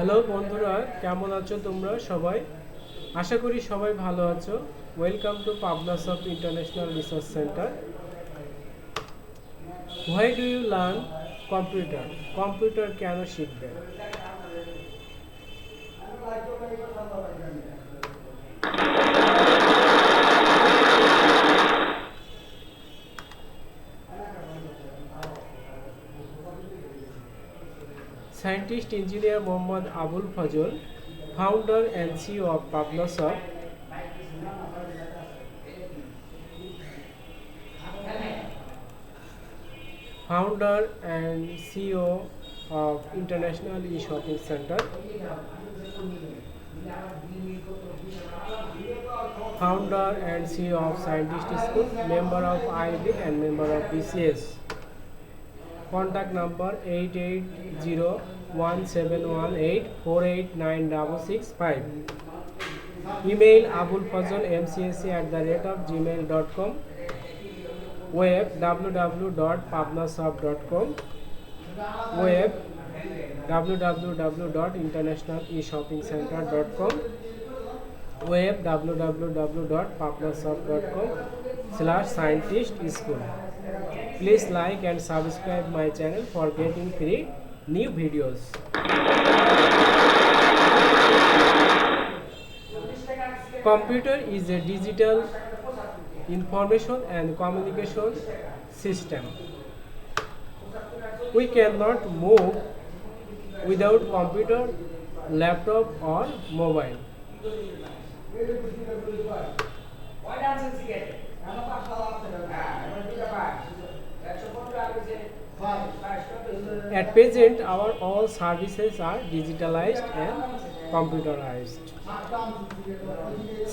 Hello বন্ধুরা, কেমন আছো তোমরা সবাই? আশা করি সবাই ভালো আছো। Welcome to Pabnasoft international research centre. Why do you learn computer? Computer কেন শিখবে? Scientist engineer Mohammad Abul Fazal, founder and CEO of Pabnasoft, founder and CEO of International E-Shopping Center, founder and CEO of Scientist School, member of IB and member of BCS. Contact number 880171848965. Email abulfazalmcsc@gmail.com. Web www.pabnasoft.com. Web www.internationaleshoppingcenter.com. Web www.pabnasoft.com/scientist school. Please like and subscribe my channel for getting free new videos. Computer is a digital information and communication system. We cannot move without computer, laptop or mobile. At present, our all services are digitalized and computerized,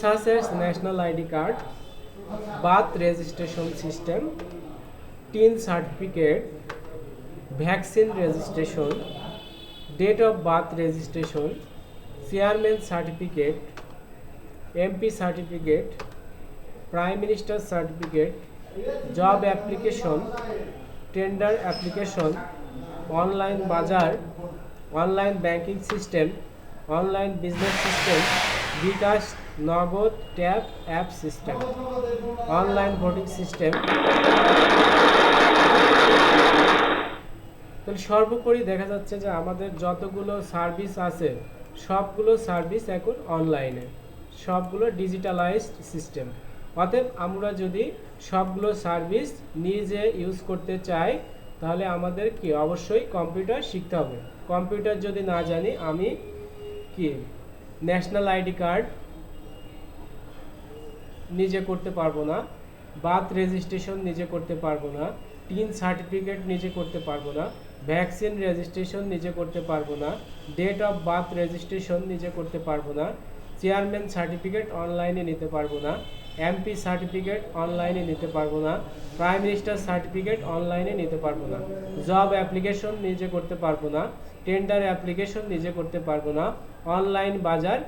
such as national ID card, birth registration system, teen certificate, vaccine registration, date of birth registration, chairman certificate, MP certificate, Prime Minister certificate, job application, tender application, online bazar, online banking system, online business system, Bkash, nagat, tab, app system, online voting system. তাহলে সর্বোপরি দেখা যাচ্ছে যে আমাদের যতগুলো service আছে সবগুলো service এখন অনলাইনে, সবগুলো ডিজিটালাইজড সিস্টেম। অতএব আমরা যদি সবগুলো সার্ভিস নিজে ইউজ করতে চাই তাহলে আমাদের কি অবশ্যই কম্পিউটার শিখতে হবে। কম্পিউটার যদি না জানি আমি কি ন্যাশনাল আইডি কার্ড নিজে করতে পারবো না, বার্থ রেজিস্ট্রেশন নিজে করতে পারবো না, টিন সার্টিফিকেট নিজে করতে পারবো না, ভ্যাকসিন রেজিস্ট্রেশন নিজে করতে পারবো না, ডেট অফ বার্থ রেজিস্ট্রেশন নিজে করতে পারবো না, চেয়ারম্যান সার্টিফিকেট অনলাইনে নিতে পারবো না, এমপি সার্টিফিকেট অনলাইনে নিতে পারবো না, প্রাইম মিনিস্টার সার্টিফিকেট অনলাইনে নিতে পারবো না, জব অ্যাপ্লিকেশন নিজে করতে পারবো না, টেন্ডার অ্যাপ্লিকেশন নিজে করতে পারবো না, অনলাইন বাজার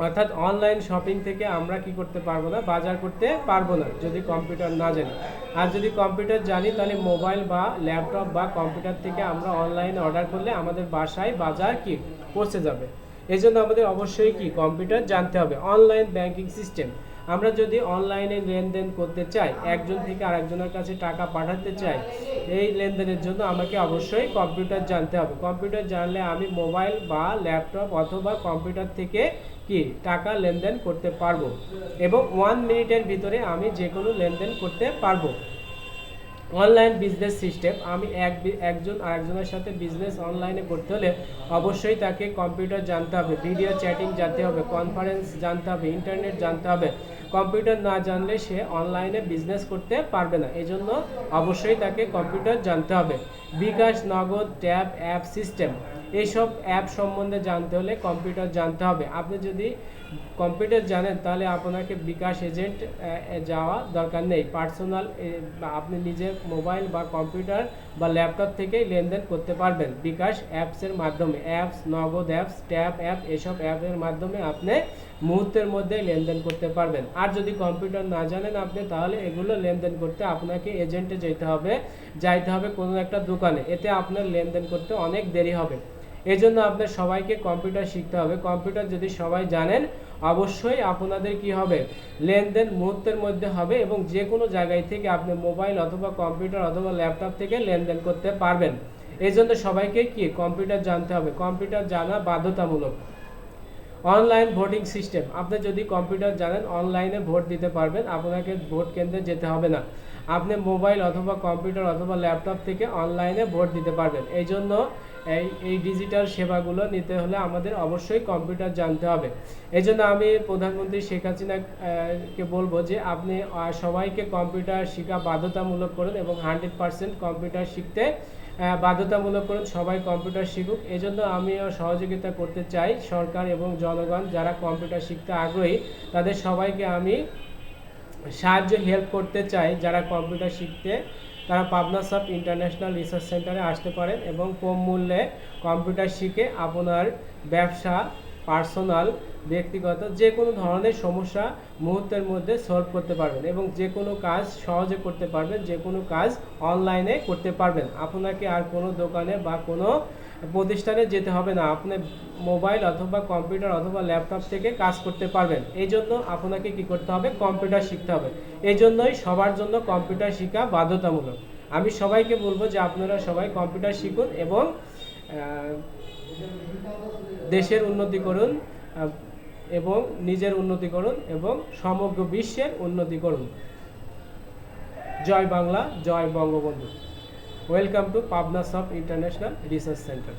অর্থাৎ অনলাইন শপিং থেকে আমরা কি করতে পারবো না, বাজার করতে পারবো না যদি কম্পিউটার না জানি। আর যদি কম্পিউটার জানি তাহলে মোবাইল বা ল্যাপটপ বা কম্পিউটার থেকে আমরা অনলাইনে অর্ডার করলে আমাদের বাসায় বাজার কি পৌঁছে যাবে। এই জন্য আমাদের অবশ্যই কি কম্পিউটার জানতে হবে। অনলাইন ব্যাংকিং সিস্টেম, আমরা যদি অনলাইনে লেনদেন করতে চাই, একজন থেকে আরেকজনের কাছে টাকা পাঠাতে চাই, এই লেনদেনের জন্য আমাকে অবশ্যই কম্পিউটার জানতে হবে। কম্পিউটার জানলে আমি মোবাইল বা ল্যাপটপ অথবা কম্পিউটার থেকে কি টাকা লেনদেন করতে পারবো এবং 1 মিনিটের ভিতরে আমি যে কোনো লেনদেন করতে পারবো। অনলাইন বিজনেস সিস্টেম, আমি একজন আরেকজনের সাথে বিজনেস অনলাইনে করতে হলে অবশ্যই তাকে কম্পিউটার জানতে হবে, ভিডিও চ্যাটিং জানতে হবে, কনফারেন্স জানতে হবে, ইন্টারনেট জানতে হবে। কম্পিউটার না জানলে সে অনলাইনে বিজনেস করতে পারবে না, এজন্য অবশ্যই তাকে কম্পিউটার জানতে হবে। বিকাশ, নগদ, ট্যাব, অ্যাপ সিস্টেম, এইসব অ্যাপ সম্বন্ধে জানতে হলে কম্পিউটার জানতে হবে। আপনি যদি কম্পিউটার জানেন তাহলে আপনাকে বিকাশ এজেন্ট যাওয়া দরকার নেই, পার্সোনাল আপনি নিজের মোবাইল বা কম্পিউটার বা ল্যাপটপ থেকেই লেনদেন করতে পারবেন বিকাশ অ্যাপসের মাধ্যমে। অ্যাপস, নগদ অ্যাপস, ট্যাব অ্যাপ, এসব অ্যাপের মাধ্যমে আপনি মুহূর্তের মধ্যে লেনদেন করতে পারবেন। আর যদি কম্পিউটার না জানেন আপনি, তাহলে এগুলো লেনদেন করতে আপনাকে এজেন্টে যেতে হবে কোনো একটা দোকানে, এতে আপনার লেনদেন করতে অনেক দেরি হবে। এই জন্য আপনার সবাইকে কম্পিউটার শিখতে হবে। কম্পিউটার যদি সবাই জানেন, অবশ্যই আপনাদের কি হবে, লেনদেন মুহূর্তের মধ্যে হবে এবং যে কোনো জায়গায় থেকে আপনি মোবাইল অথবা কম্পিউটার অথবা ল্যাপটপ থেকে লেনদেন করতে পারবেন। এই জন্য সবাইকে কি কম্পিউটার জানতে হবে, কম্পিউটার জানা বাধ্যতামূলক। অনলাইন ভোটিং সিস্টেম, আপনি যদি কম্পিউটার জানেন অনলাইনে ভোট দিতে পারবেন, আপনাকে ভোট কেন্দ্রে যেতে হবে না। আপনি মোবাইল অথবা কম্পিউটার অথবা ল্যাপটপ থেকে অনলাইনে ভোট দিতে পারবেন। এই জন্য এই ডিজিটাল সেবাগুলো নিতে হলে আমাদের অবশ্যই কম্পিউটার জানতে হবে। এই জন্য আমি প্রধানমন্ত্রী শেখ হাসিনাকে বলবো যে আপনি সবাইকে কম্পিউটার শেখা বাধ্যতামূলক করুন এবং 100% কম্পিউটার শিখতে বাধ্যতামূলক করুন, সবাই কম্পিউটার শিখুক। এই জন্য আমিও সহযোগিতা করতে চাই সরকার এবং জনগণ যারা কম্পিউটার শিখতে আগ্রহী তাদের সবাইকে আমি সাহায্য হেল্প করতে চাই। যারা কম্পিউটার শিখতে, তারা পাবনাসফট ইন্টারন্যাশনাল রিসার্চ সেন্টারে আসতে পারেন এবং কম মূল্যে কম্পিউটার শিখে আপনার ব্যবসা, পার্সোনাল, ব্যক্তিগত যে কোনো ধরনের সমস্যা মুহূর্তের মধ্যে সলভ করতে পারবেন এবং যে কোনো কাজ সহজে করতে পারবেন, যে কোনো কাজ অনলাইনে করতে পারবেন। আপনাকে আর কোনো দোকানে বা কোনো প্রতিষ্ঠানে যেতে হবে না, আপনি মোবাইল অথবা কম্পিউটার অথবা ল্যাপটপ থেকে কাজ করতে পারবেন। এই জন্য আপনাকে কি করতে হবে, কম্পিউটার শিখতে হবে। এই জন্যই সবার জন্য কম্পিউটার শেখা বাধ্যতামূলক। আমি সবাইকে বলবো যে আপনারা সবাই কম্পিউটার শিখুন এবং দেশের উন্নতি করুন এবং নিজের উন্নতি করুন এবং সমগ্র বিশ্বের উন্নতি করুন। জয় বাংলা, জয় Bangabandhu. Welcome to Pabnasoft international research centre.